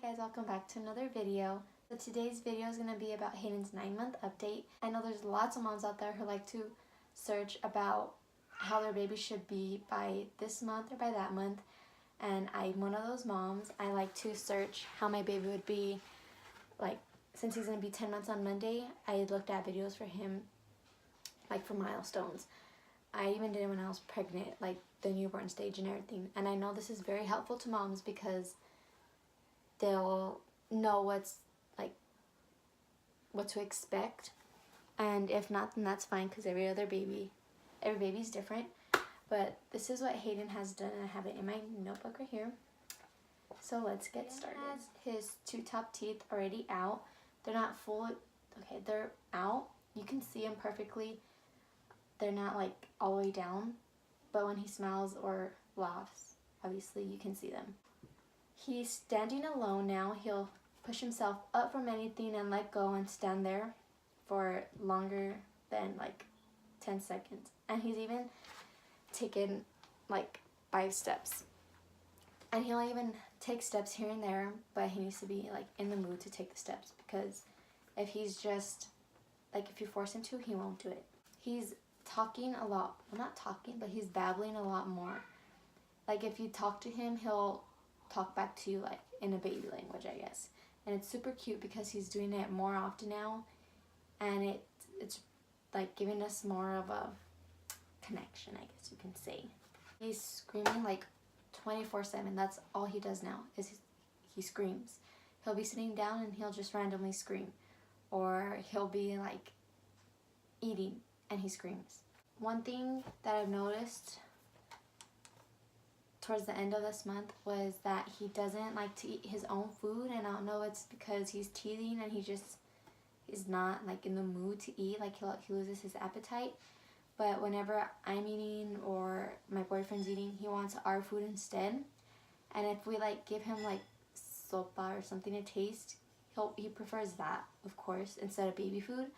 Hi guys, welcome back to another video. So today's video is going to be about Hayden's 9-month update. I know there's lots of moms out there who like to search about how their baby should be by this month or by that month, and I'm one of those moms. I like to search how my baby would be, like, since he's going to be 10 months on Monday. I looked at videos for him, like, for milestones. I even did it when I was pregnant, like the newborn stage and everything. And I know this is very helpful to moms because they'll know what to expect, and if not, then that's fine, because every baby's different. But this is what Hayden has done, and I have it in my notebook right here. So let's get started. He has his 2 top teeth already out. They're not full. Okay, they're out. You can see them perfectly. They're not like all the way down, but when he smiles or laughs, obviously you can see them. He's standing alone now. He'll push himself up from anything and let go and stand there for longer than like 10 seconds. And he's even taken like 5 steps. And he'll even take steps here and there, but he needs to be like in the mood to take the steps, because if he's just like, if you force him to, he won't do it. He's talking a lot. Well, not talking, but he's babbling a lot more. Like, if you talk to him, he'll talk back to you like in a baby language, I guess. And it's super cute because he's doing it more often now, and it's like giving us more of a connection, I guess you can say. He's screaming like 24/7. That's all he does now, is he screams. He'll be sitting down and he'll just randomly scream, or he'll be like eating and he screams. One thing that I've noticed towards the end of this month was that he doesn't like to eat his own food, and I don't know, it's because he's teething and he just is not like in the mood to eat. Like, he loses his appetite. But whenever I'm eating or my boyfriend's eating, he wants our food instead. And if we like give him like sopa or something to taste, he prefers that, of course, instead of baby food.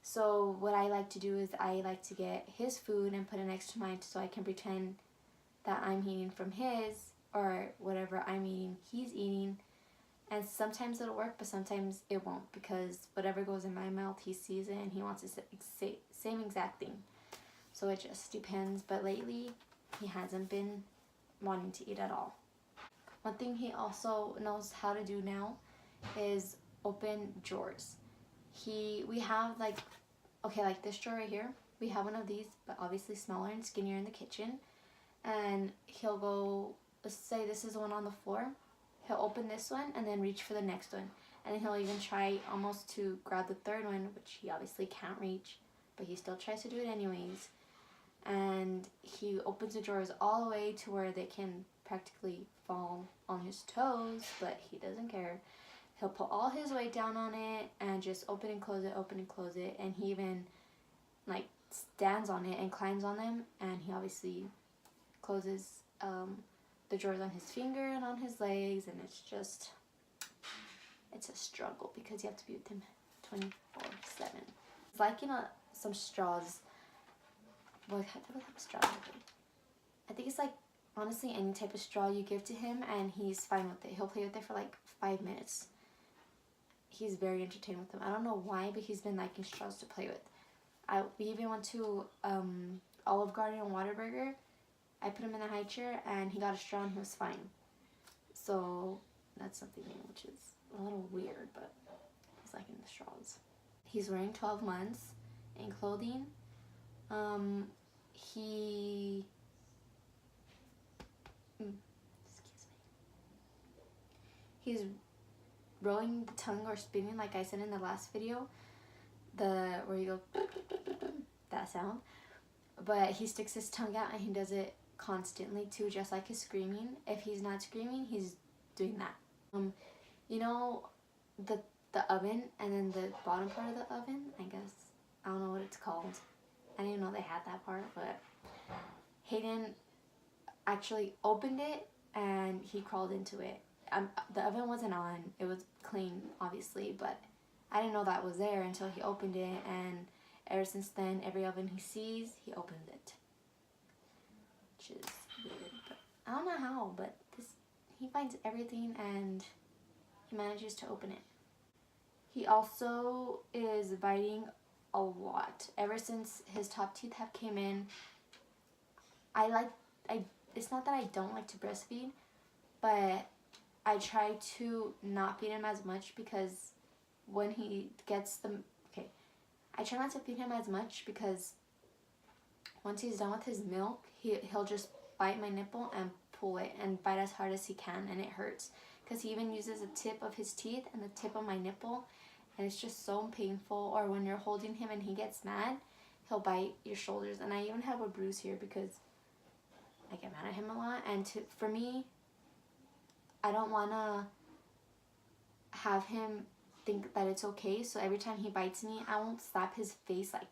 So what I like to do is I like to get his food and put it next to mine, so I can pretend that I'm eating from his, or whatever I'm eating, he's eating. And sometimes it'll work, but sometimes it won't, because whatever goes in my mouth, he sees it and he wants the same exact thing. So it just depends. But lately, he hasn't been wanting to eat at all. One thing he also knows how to do now is open drawers. We have like this drawer right here. We have one of these, but obviously smaller and skinnier, in the kitchen. And he'll go, let's say this is the one on the floor. He'll open this one and then reach for the next one. And then he'll even try almost to grab the third one, which he obviously can't reach, but he still tries to do it anyways. And he opens the drawers all the way to where they can practically fall on his toes, but he doesn't care. He'll put all his weight down on it and just open and close it, open and close it. And he even like stands on it and climbs on them. And he obviously closes the drawers on his finger and on his legs, and it's a struggle because you have to be with him 24/7. It's like, some straws. What type of straw is it? I think it's like, honestly, any type of straw you give to him and he's fine with it. He'll play with it for like 5 minutes. He's very entertained with them. I don't know why, but he's been liking straws to play with. We even went to Olive Garden and Whataburger. I put him in the high chair and he got a straw and he was fine. So that's something new, which is a little weird, but he's liking the straws. He's wearing 12 months in clothing. He's rolling the tongue or spinning, like I said in the last video, where you go that sound. But he sticks his tongue out and he does it constantly too, just like his screaming. If he's not screaming, he's doing that. The oven, and then the bottom part of the oven, I guess, I don't know what it's called. I didn't even know they had that part, but Hayden actually opened it and he crawled into it. The oven wasn't on, it was clean, obviously, but I didn't know that was there until he opened it, and ever since then, every oven he sees, he opens it. Which is weird, but I don't know how, but he finds everything, and he manages to open it. He also is biting a lot. Ever since his top teeth have came in, it's not that I don't like to breastfeed, but I try to not feed him as much because when he gets I try not to feed him as much because once he's done with his milk, he'll just bite my nipple and pull it and bite as hard as he can, and it hurts because he even uses the tip of his teeth and the tip of my nipple, and it's just so painful. Or when you're holding him and he gets mad, he'll bite your shoulders, and I even have a bruise here because I get mad at him a lot. And for me, I don't want to have him think that it's okay, so every time he bites me, I won't slap his face, like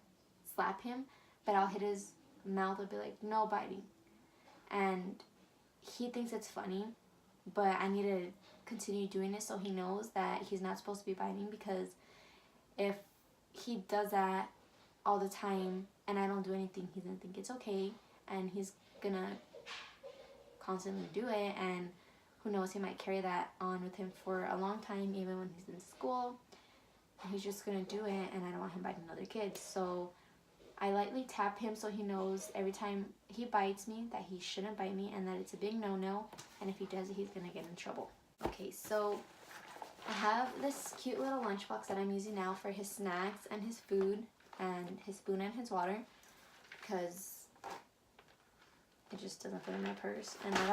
slap him, but I'll hit his mouth and be like, no biting. And he thinks it's funny, but I need to continue doing it so he knows that he's not supposed to be biting, because if he does that all the time and I don't do anything, he's gonna think it's okay, and he's gonna constantly do it, and who knows, he might carry that on with him for a long time, even when he's in school. He's just gonna do it, and I don't want him biting other kids. So I lightly tap him so he knows every time he bites me that he shouldn't bite me, and that it's a big no-no, and if he does it, he's gonna get in trouble. Okay, so I have this cute little lunchbox that I'm using now for his snacks and his food and his spoon and his water, because it just doesn't fit in my purse, and I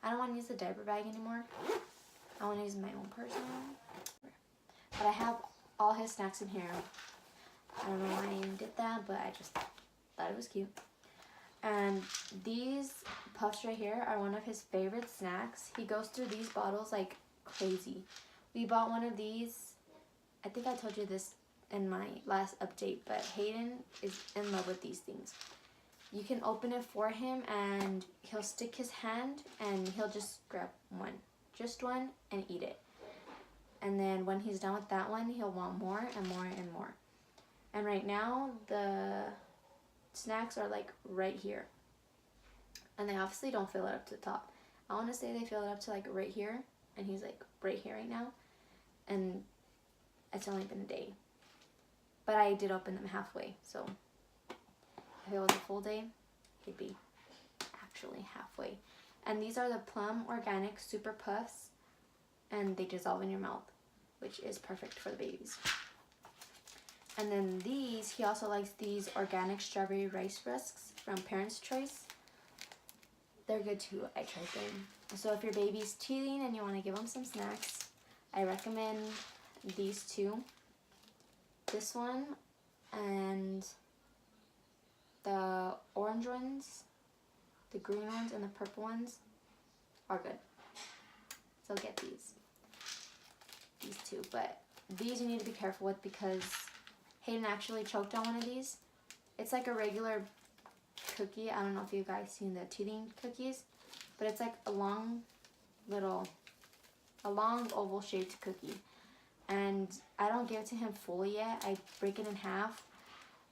don't want to use the diaper bag anymore. I want to use my own purse now. But I have all his snacks in here. I don't know why I even did that, but I just thought it was cute. And these puffs right here are one of his favorite snacks. He goes through these bottles like crazy. We bought one of these, I think I told you this in my last update, but Hayden is in love with these things. You can open it for him and he'll stick his hand and he'll just grab one. Just one, and eat it. And then when he's done with that one, he'll want more and more and more. And right now, the snacks are like right here. And they obviously don't fill it up to the top. I want to say they fill it up to like right here. And he's like right here right now. And it's only been a day. But I did open them halfway. So if it was a full day, it'd be actually halfway. And these are the Plum Organic Super Puffs. And they dissolve in your mouth, which is perfect for the babies. And then these, he also likes these organic strawberry rice rusks from Parents' Choice. They're good too. I tried them. So if your baby's teething and you want to give them some snacks, I recommend these two. This one and the orange ones, the green ones, and the purple ones are good. So get these two. But these you need to be careful with because Hayden actually choked on one of these. It's like a regular cookie. I don't know if you guys seen the teething cookies, but it's like a long oval shaped cookie. And I don't give it to him fully yet. I break it in half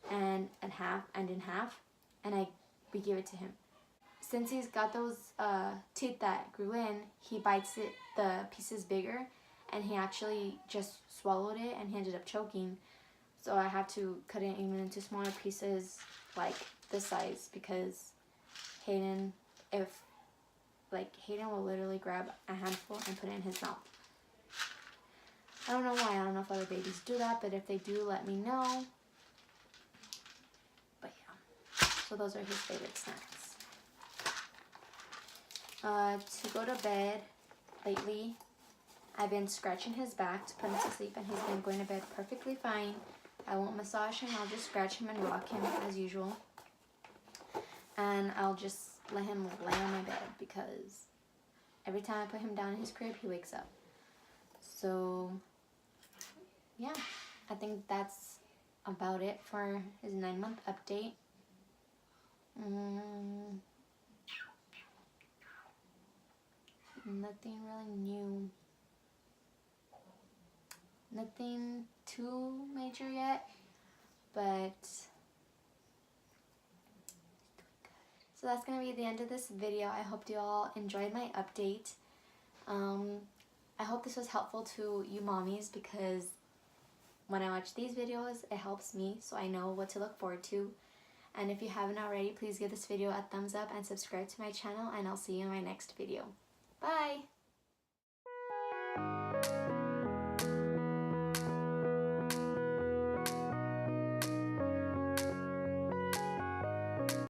and in half, and we give it to him. Since he's got those teeth that grew in, he bites the pieces bigger, and he actually just swallowed it and he ended up choking. So I have to cut it even into smaller pieces like this size, because Hayden will literally grab a handful and put it in his mouth. I don't know why. I don't know if other babies do that, but if they do, let me know. But yeah, so those are his favorite snacks. To go to bed lately, I've been scratching his back to put him to sleep, and he's been going to bed perfectly fine. I won't massage him. I'll just scratch him and rock him as usual. And I'll just let him lay on my bed because every time I put him down in his crib, he wakes up. So yeah, I think that's about it for his 9-month update. Nothing really new. Nothing too major yet, but so that's going to be the end of this video. I hope you all enjoyed my update. I hope hope this was helpful to you mommies, because when I watch these videos, it helps me so I know what to look forward to. And if you haven't already, please give this video a thumbs up and subscribe to my channel, and I'll see you in my next video. Bye!